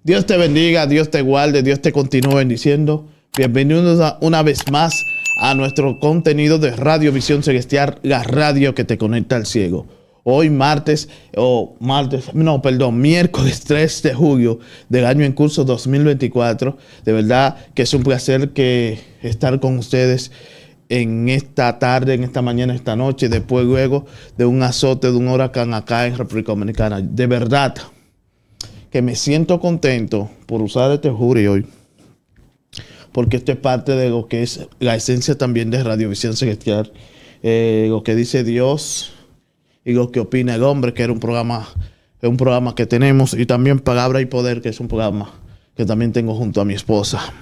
Dios te bendiga, Dios te guarde, Dios te continúe bendiciendo. Bienvenidos una vez más a nuestro contenido de Radio Visión Celestial, la radio que te conecta al ciego. Hoy miércoles 3 de julio del año en curso 2024. De verdad que es un placer estar con ustedes en esta tarde, en esta mañana, esta noche, después luego de un azote, de un huracán acá en República Dominicana. De verdad que me siento contento por usar este jury hoy, porque esto es parte de lo que es la esencia también de Radio Visión Celestial, lo que dice Dios y lo que opina el hombre, que es un programa que tenemos, y también Palabra y Poder, que es un programa que también tengo junto a mi esposa.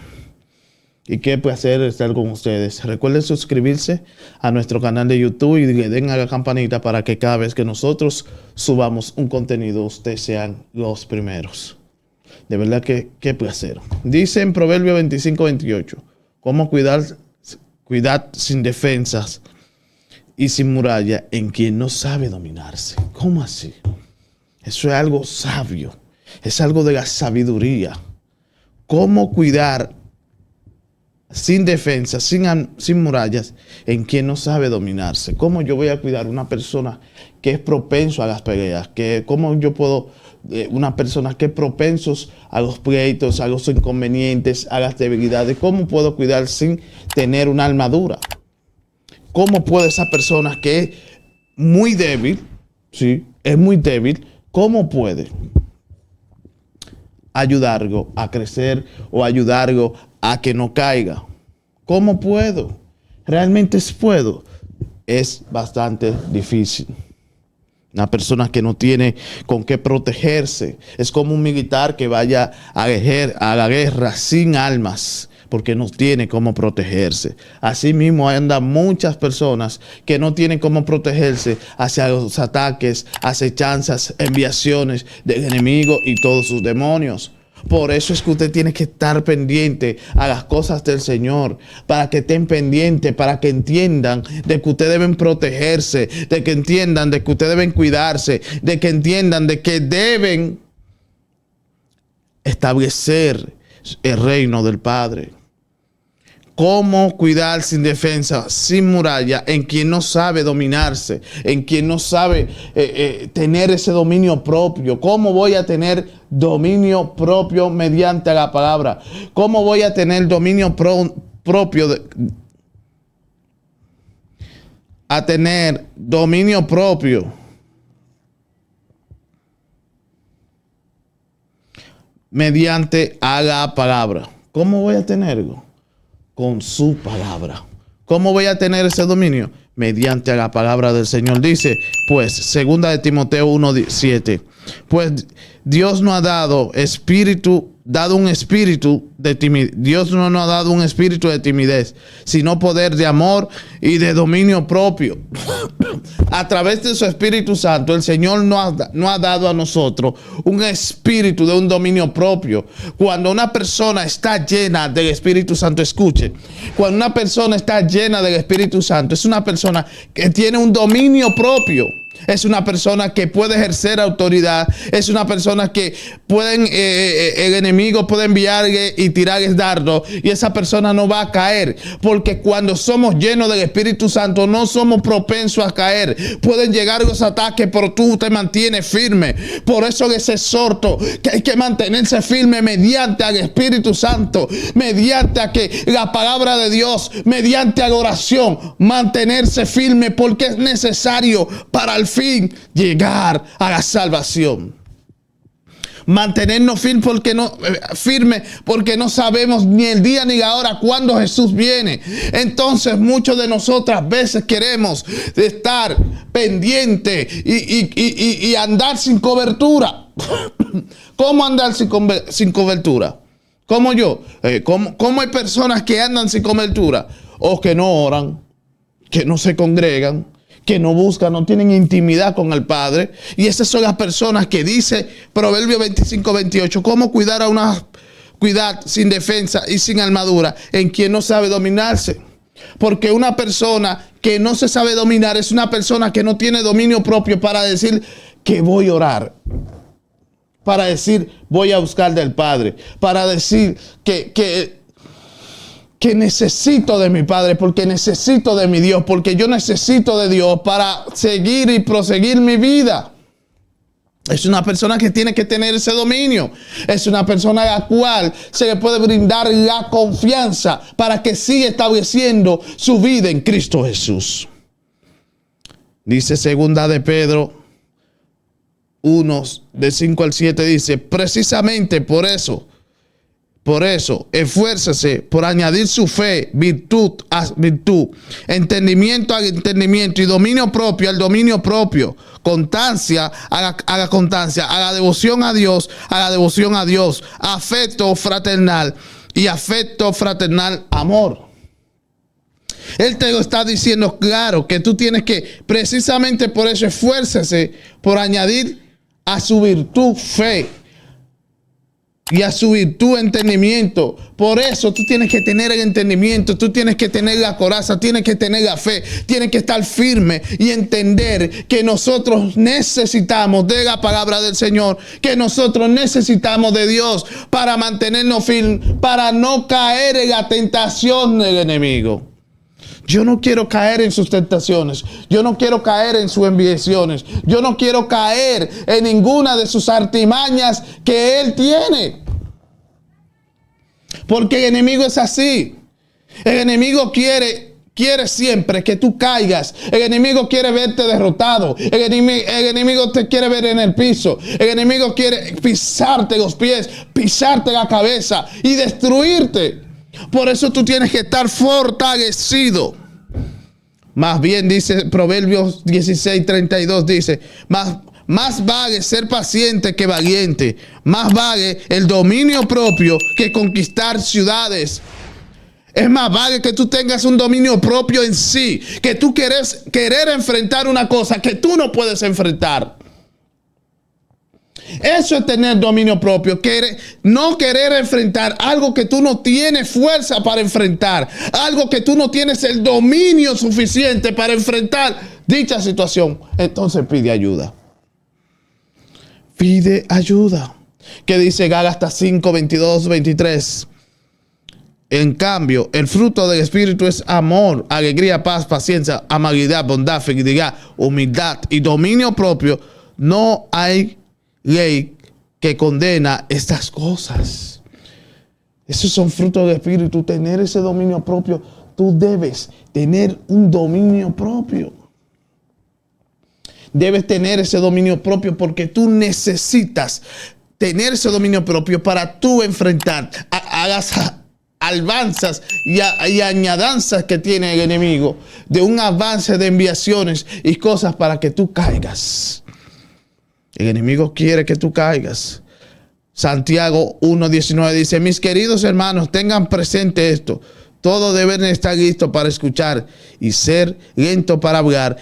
Y qué placer estar con ustedes. Recuerden suscribirse a nuestro canal de YouTube y le den a la campanita para que cada vez que nosotros subamos un contenido, ustedes sean los primeros. De verdad que qué placer. Dice en Proverbio 25:28, cómo cuidar sin defensas y sin muralla en quien no sabe dominarse. ¿Cómo así? Eso es algo sabio. Es algo de la sabiduría. Cómo cuidar sin defensa, sin murallas, en quien no sabe dominarse. ¿Cómo yo voy a cuidar a una persona que es propenso a las peleas? ¿Cómo yo puedo, una persona que es propenso a los pleitos, a los inconvenientes, a las debilidades? ¿Cómo puedo cuidar sin tener una armadura? ¿Cómo puede esa persona que es muy débil, sí, es muy débil, cómo puede ayudarlo a crecer o ayudarlo a que no caiga? ¿Cómo puedo? ¿Realmente puedo? Es bastante difícil. Una persona que no tiene con qué protegerse es como un militar que vaya a la guerra sin armas, porque no tiene cómo protegerse. Asimismo, andan muchas personas que no tienen cómo protegerse hacia los ataques, acechanzas, enviaciones del enemigo y todos sus demonios. Por eso es que usted tiene que estar pendiente a las cosas del Señor, para que estén pendientes, para que entiendan de que ustedes deben protegerse, de que entiendan de que ustedes deben cuidarse, de que entiendan de que deben establecer el reino del Padre. ¿Cómo cuidar sin defensa, sin muralla, en quien no sabe dominarse, en quien no sabe tener ese dominio propio? ¿Cómo voy a tener dominio propio mediante la palabra? ¿Cómo voy a tener dominio propio mediante a la palabra? ¿Cómo voy a tenerlo? Con su palabra. ¿Cómo voy a tener ese dominio? Mediante a la palabra del Señor. Dice, pues, 2 de Timoteo 1:7, pues Dios no ha dado un espíritu de timidez. Dios no nos ha dado un espíritu de timidez, sino poder de amor y de dominio propio. A través de su Espíritu Santo, el Señor no ha dado a nosotros un espíritu de un dominio propio. Cuando una persona está llena del Espíritu Santo, escuche, cuando una persona está llena del Espíritu Santo, es una persona que tiene un dominio propio. Es una persona que puede ejercer autoridad. Es una persona que el enemigo puede enviarle y tirarle dardos, y esa persona no va a caer, porque cuando somos llenos del Espíritu Santo no somos propensos a caer. Pueden llegar los ataques, pero tú te mantienes firme. Por eso les exhorto que hay que mantenerse firme mediante al Espíritu Santo, mediante a que la palabra de Dios, mediante a la oración, mantenerse firme, porque es necesario para al fin llegar a la salvación. Mantenernos firme porque no sabemos ni el día ni la hora cuándo Jesús viene. Entonces muchos de nosotros a veces queremos estar pendiente y andar sin cobertura. ¿Cómo andar sin cobertura? ¿Cómo yo? ¿Cómo hay personas que andan sin cobertura? O que no oran, que no se congregan, que no buscan, no tienen intimidad con el Padre. Y esas son las personas que dice Proverbio 25:28, cómo cuidar sin defensa y sin armadura en quien no sabe dominarse. Porque una persona que no se sabe dominar es una persona que no tiene dominio propio para decir que voy a orar. para decir, voy a buscar del Padre, para decir que necesito de mi Padre, porque necesito de mi Dios, porque yo necesito de Dios para seguir y proseguir mi vida. Es una persona que tiene que tener ese dominio. Es una persona a la cual se le puede brindar la confianza para que siga estableciendo su vida en Cristo Jesús. Dice segunda de Pedro 1, de 5 al 7, dice, precisamente por eso, esfuércese por añadir su fe, virtud a virtud, entendimiento al entendimiento y dominio propio al dominio propio, constancia a la constancia, a la devoción a Dios, afecto fraternal y afecto fraternal, amor. Él te lo está diciendo claro, que tú tienes que, precisamente por eso, esfuércese por añadir a su virtud fe. Y a su virtud entendimiento. Por eso tú tienes que tener el entendimiento, tú tienes que tener la coraza, tienes que tener la fe, tienes que estar firme y entender que nosotros necesitamos de la palabra del Señor, que nosotros necesitamos de Dios para mantenernos firmes, para no caer en la tentación del enemigo. Yo no quiero caer en sus tentaciones. Yo no quiero caer en sus enviaciones. Yo no quiero caer en ninguna de sus artimañas que él tiene. Porque el enemigo es así. El enemigo quiere siempre que tú caigas. El enemigo quiere verte derrotado. El enemigo te quiere ver en el piso. El enemigo quiere pisarte los pies, pisarte la cabeza y destruirte. Por eso tú tienes que estar fortalecido. Más bien dice Proverbios 16:32, dice, más vale ser paciente que valiente. Más vale el dominio propio que conquistar ciudades. Es más vale que tú tengas un dominio propio en sí, que tú querer enfrentar una cosa que tú no puedes enfrentar. Eso es tener dominio propio, no querer enfrentar algo que tú no tienes fuerza para enfrentar, algo que tú no tienes el dominio suficiente para enfrentar dicha situación. Entonces pide ayuda. Pide ayuda. ¿Qué dice Gálatas 5, 22, 23? En cambio, el fruto del Espíritu es amor, alegría, paz, paciencia, amabilidad, bondad, fidelidad, humildad y dominio propio. No hay ley que condena estas cosas. Esos son frutos del Espíritu. Tener ese dominio propio. Tú debes tener un dominio propio. Debes tener ese dominio propio porque tú necesitas tener ese dominio propio para tú enfrentar a las alabanzas y añadanzas que tiene el enemigo, de un avance de enviaciones y cosas para que tú caigas. El enemigo quiere que tú caigas. Santiago 1:19 dice, mis queridos hermanos, tengan presente esto. Todos deben estar listos para escuchar y ser lentos para hablar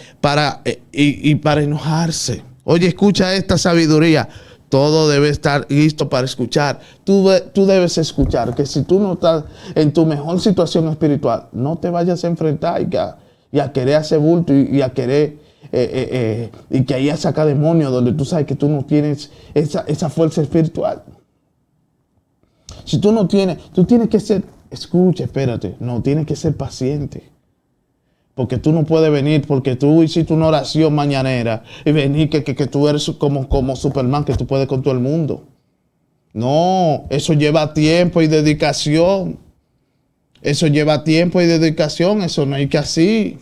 y para enojarse. Oye, escucha esta sabiduría. Todo debe estar listo para escuchar. Tú debes escuchar que si tú no estás en tu mejor situación espiritual, no te vayas a enfrentar y a querer hacer bulto y a querer y que ahí saca demonios donde tú sabes que tú no tienes esa fuerza espiritual. Si tú no tienes, tú tienes que ser, escucha, espérate, no, tienes que ser paciente. Porque tú no puedes venir porque tú hiciste una oración mañanera y venir que tú eres como Superman, que tú puedes con todo el mundo. No, eso lleva tiempo y dedicación. Eso lleva tiempo y dedicación, eso no hay que así.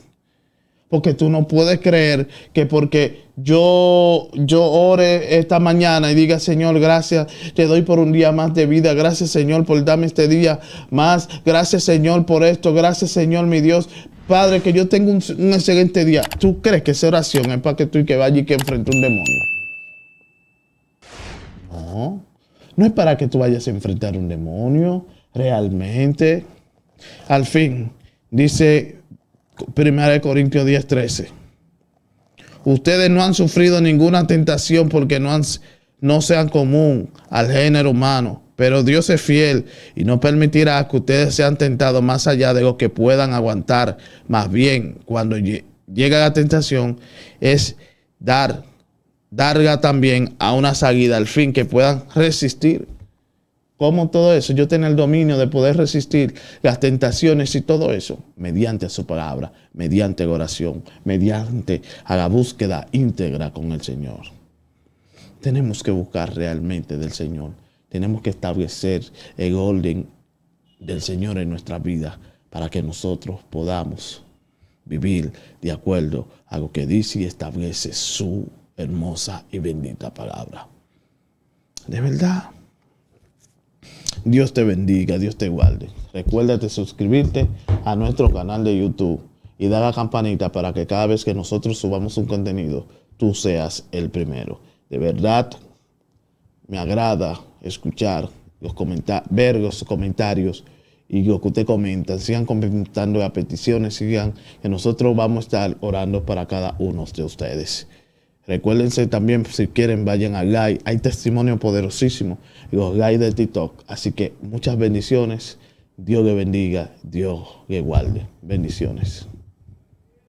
Porque tú no puedes creer que porque yo ore esta mañana y diga, Señor, gracias, te doy por un día más de vida. Gracias, Señor, por darme este día más. Gracias, Señor, por esto. Gracias, Señor, mi Dios. Padre, que yo tenga un excelente día. ¿Tú crees que esa oración es para que tú y que vayas y que enfrente un demonio? No, no es para que tú vayas a enfrentar un demonio realmente. Al fin, dice 1 Corintios 10:13. Ustedes no han sufrido ninguna tentación porque no sean común al género humano. Pero Dios es fiel y no permitirá que ustedes sean tentados más allá de lo que puedan aguantar. Más bien, cuando llega la tentación, es dar darla también a una salida al fin que puedan resistir. ¿Cómo todo eso? Yo tener el dominio de poder resistir las tentaciones y todo eso mediante su palabra, mediante la oración, mediante a la búsqueda íntegra con el Señor. Tenemos que buscar realmente del Señor. Tenemos que establecer el orden del Señor en nuestra vida para que nosotros podamos vivir de acuerdo a lo que dice y establece su hermosa y bendita palabra. De verdad. Dios te bendiga, Dios te guarde. Recuérdate suscribirte a nuestro canal de YouTube y dar a la campanita para que cada vez que nosotros subamos un contenido, tú seas el primero. De verdad, me agrada escuchar ver los comentarios y lo que usted comenta. Sigan comentando las peticiones, sigan, que nosotros vamos a estar orando para cada uno de ustedes. Recuérdense también, si quieren, vayan al live. Hay testimonio poderosísimo en los live de TikTok. Así que muchas bendiciones. Dios le bendiga. Dios le guarde. Bendiciones.